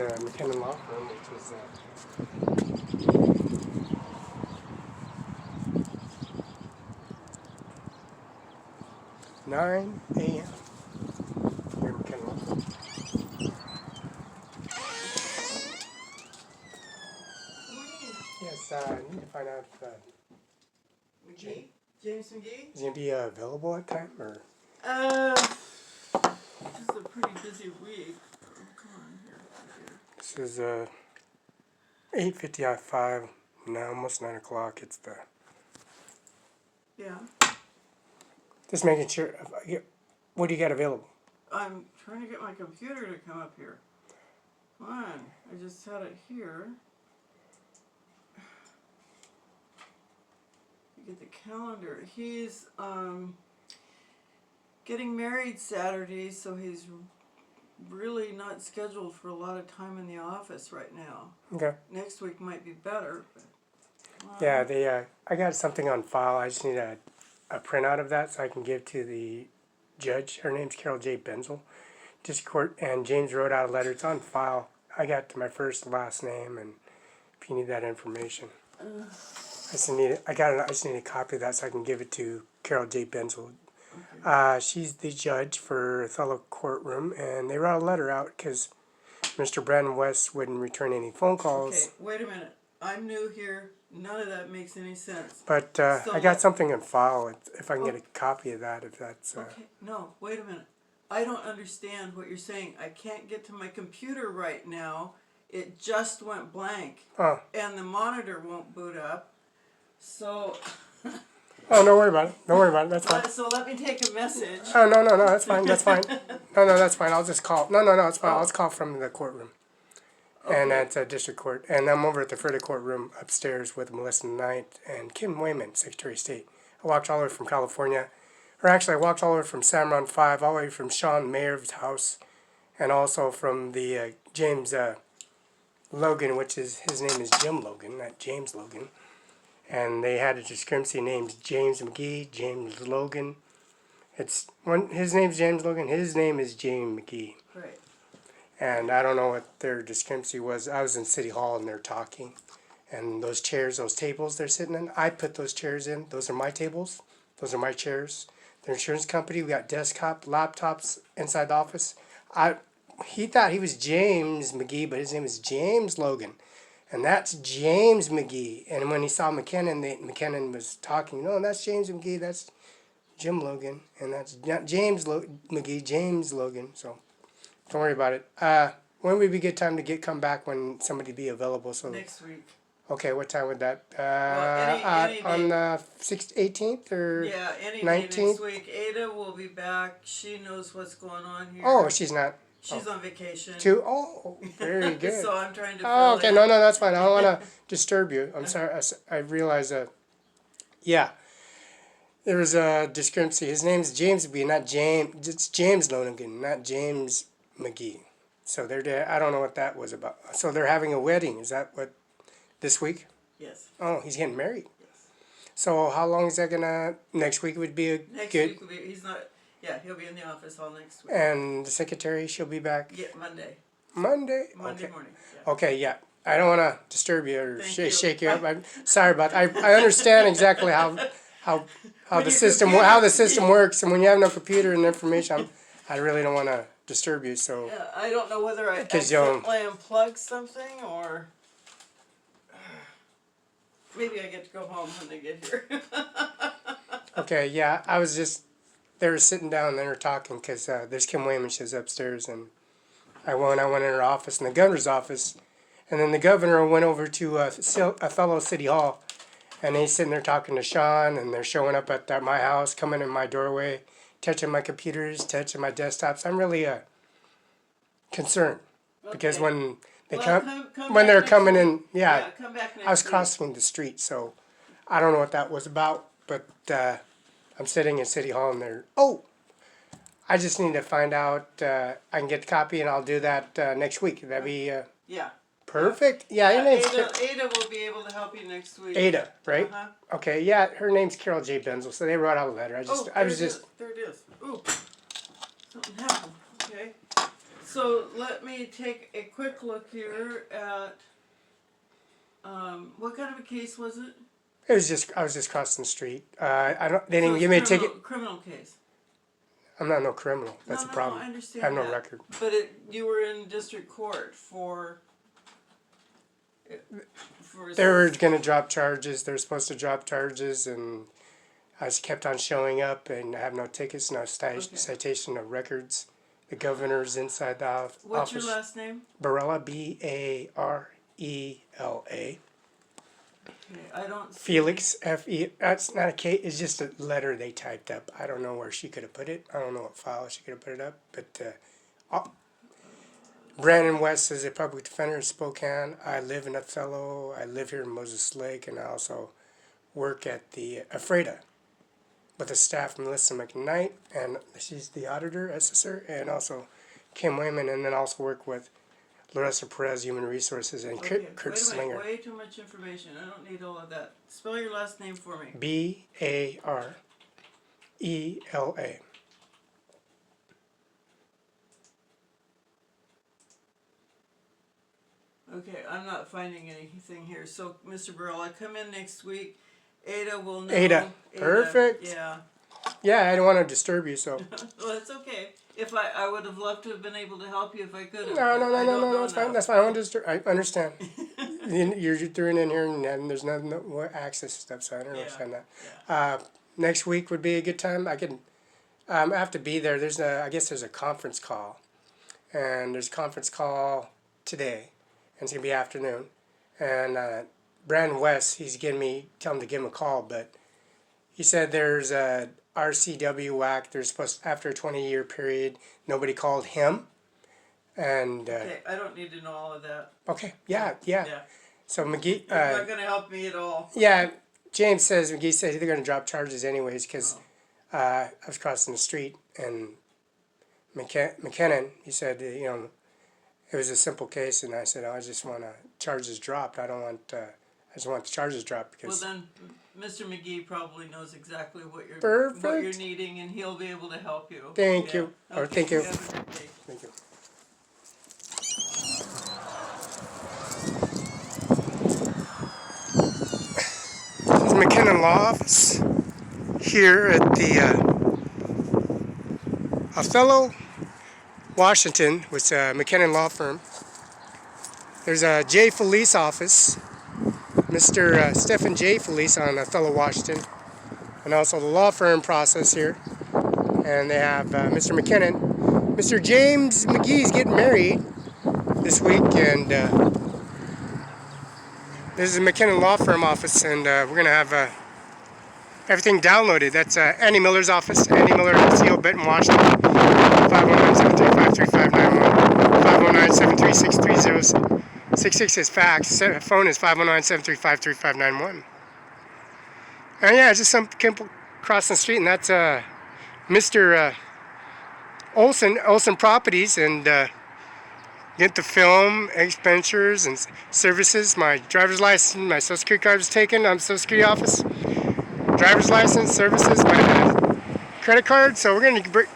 McKinnon Law Firm, which was 9 a.m. here in McKinnon Law Firm. Yes, I need to find out if James McGee? is he going to be available at time, or? This is a pretty busy week. Oh, come on here. This is 8:55 now, almost 9 o'clock. It's the. Yeah. Just making sure. What do you got available? I'm trying to get my computer to come up here. Come on. I just had it here. You get the calendar. He's getting married Saturday, so he's really not scheduled for a lot of time in the office right now. Okay. Next week might be better. But, Yeah, I got something on file. I just need a printout of that so I can give to the judge. Her name's Carol J. BENZEL, District Court, and James wrote out a letter. It's on file. I got my first and last name, and if you need that information. I just need a copy of that so I can give it to Carol J. BENZEL. okay. She's the judge for Othello courtroom, and they wrote a letter out because Mr. Brandon West wouldn't return any phone calls. Okay, wait a minute. I'm new here. None of that makes any sense. But So I got something in file. If I can get a copy of that, if that's. Okay, no, wait a minute. I don't understand what you're saying. I can't get to my computer right now. It just went blank. Oh. And the monitor won't boot up. So. Oh, don't worry about it. Don't worry about it. That's fine. So let me take a message. Oh, no, that's fine. That's fine. No, that's fine. I'll just call. No, it's fine. I'll just call from the courtroom. Okay. And that's District Court. And I'm over at the further courtroom upstairs with Melissa Knight and Kim WYMAN, Secretary of State. I walked all the way from California. Or actually, I walked all the way from Cimaron 5, all the way from Sean Mayer's house, and also from the James Logan, which is, his name is Jim Logan, not James Logan. And they had a discrepancy names James McGee, James Logan. His name's James Logan, his name is James McGee. Right. And I don't know what their discrepancy was. I was in City Hall and they're talking. And those chairs, those tables they're sitting in, I put those chairs in. Those are my tables. Those are my chairs. Their insurance company, we got desktop laptops inside the office. He thought he was James McGee, but his name is James Logan. And that's James McGee. And when he saw McKinnon, McKinnon was talking, no, that's James McGee, that's Jim Logan. And that's not James McGee, James Logan. So don't worry about it. When would be a good time to come back when somebody be available? So next week. Okay, what time would that? Any on the 18th or yeah, any 19th? day next week. Ada will be back. She knows what's going on here. Oh, she's not. She's on vacation. Oh, very good. So I'm trying to. Oh, okay. No, that's fine. I don't want to disturb you. I'm sorry. I realize that. Yeah, there was a discrepancy. His name's James McGee, not James. It's James Logan, not James McGee. So I don't know what that was about. So they're having a wedding. Is that what? This week? Yes. Oh, he's getting married. Yes. So how long is that gonna? Next week would be a next good. Week will be. He's not. Yeah, he'll be in the office all next week. And the secretary, she'll be back. Yeah, Monday. Monday. Monday Okay. morning. Yeah. Okay. Yeah. I don't want to disturb you or Thank shake you up. I'm sorry about that. I understand exactly how the system works, and when you have no computer and information, I really don't want to disturb you. So. Yeah, I don't know whether I accidentally unplugged something or. Maybe I get to go home when they get here. Okay, yeah, they were sitting down and they were talking because there's Kim Wayman, she's upstairs, and I went in her office, in the governor's office, and then the governor went over to Othello City Hall, and he's sitting there talking to Sean, and they're showing up at my house, coming in my doorway, touching my computers, touching my desktops. I'm really concerned because when they when they're coming in, yeah, come back next I was week. crossing the street, so I don't know what that was about, but I'm sitting in City Hall and they're, I just need to find out, I can get the copy and I'll do that next week. That'd be yeah. perfect. Yeah, your name's Ada will be able to help you next week. Ada, right? Uh-huh. Okay, yeah, her name's Carol J. BENZEL, so they wrote out a letter. There it is. Ooh, something happened. Okay. So let me take a quick look here at, what kind of a case was it? It was just, I was just crossing the street. I don't, they didn't So give me a it's ticket. criminal case. I'm not no criminal. That's No, the no, problem. I understand I have no that. record. But you were in district court for They were going to drop charges. They were supposed to drop charges, and I just kept on showing up, and I have no tickets, no citation, no records. The governor's inside the office. What's your last name? Barela, B-A-R-E-L-A. Okay, I don't see. Felix, F-E. That's not a K. It's just a letter they typed up. I don't know where she could have put it. I don't know what file she could have put it up. But Brandon West is a public defender in Spokane. I live in Othello. I live here in Moses Lake, and I also work at the Afreda with the staff, Melissa McKnight, and she's the auditor, assessor, and also Kim Wayman, and then also work with Larissa Perez, Human Resources, and Kurt Wait a minute, Slinger. way too much information. I don't need all of that. Spell your last name for me. B-A-R-E-L-A. Okay, I'm not finding anything here. So, Mr. Barela, come in next week. Ada will know. Ada. Perfect. Yeah. Yeah, I don't want to disturb you, so. Well, it's okay. If I would have loved to have been able to help you if I could have. No, it's fine. That's fine. I want to disturb. I understand. You're doing in here, and there's no access stuff, so I don't understand that. Yeah. Next week would be a good time. I can. I have to be there. I guess there's a conference call, and there's a conference call today, and it's gonna be afternoon, and Brandon West, tell him to give him a call, but he said there's a RCW WAC. They're supposed after a 20-year period, nobody called him, and Okay, I don't need to know all of that. okay, yeah. So McGee, You're not gonna help me at all. yeah, James says McGee said they're gonna drop charges anyways because I was crossing the street and McKinnon, he said it was a simple case, and I said I just want charges dropped. I don't want. I just want the charges dropped because. Well, then Mr. McGee probably knows exactly what you're Perfect. needing, and he'll be able to help you. Thank you. Or Okay, thank you. have a good day. Thank you. This is McKinnon Law Office here at the Othello, Washington, with McKinnon Law Firm. There's a J. Felice office, Mr. Stephen J. Felice on Othello, Washington, and also the law firm process here. And they have Mr. McKinnon. Mr. James McGee's getting married this week, and this is the McKinnon Law Firm office, and we're going to have everything downloaded. That's Andy Miller's office, Andy Miller, CO, Benton, Washington, 519-735-3591, 519-736-3066 is fax, phone is 519-735-3591. And yeah, just some people crossing the street, and that's Mr. Olson Properties, and get the film, expenditures, and services. My driver's license, my social security card was taken on the social security office. Driver's license, services, my credit card. So we're going to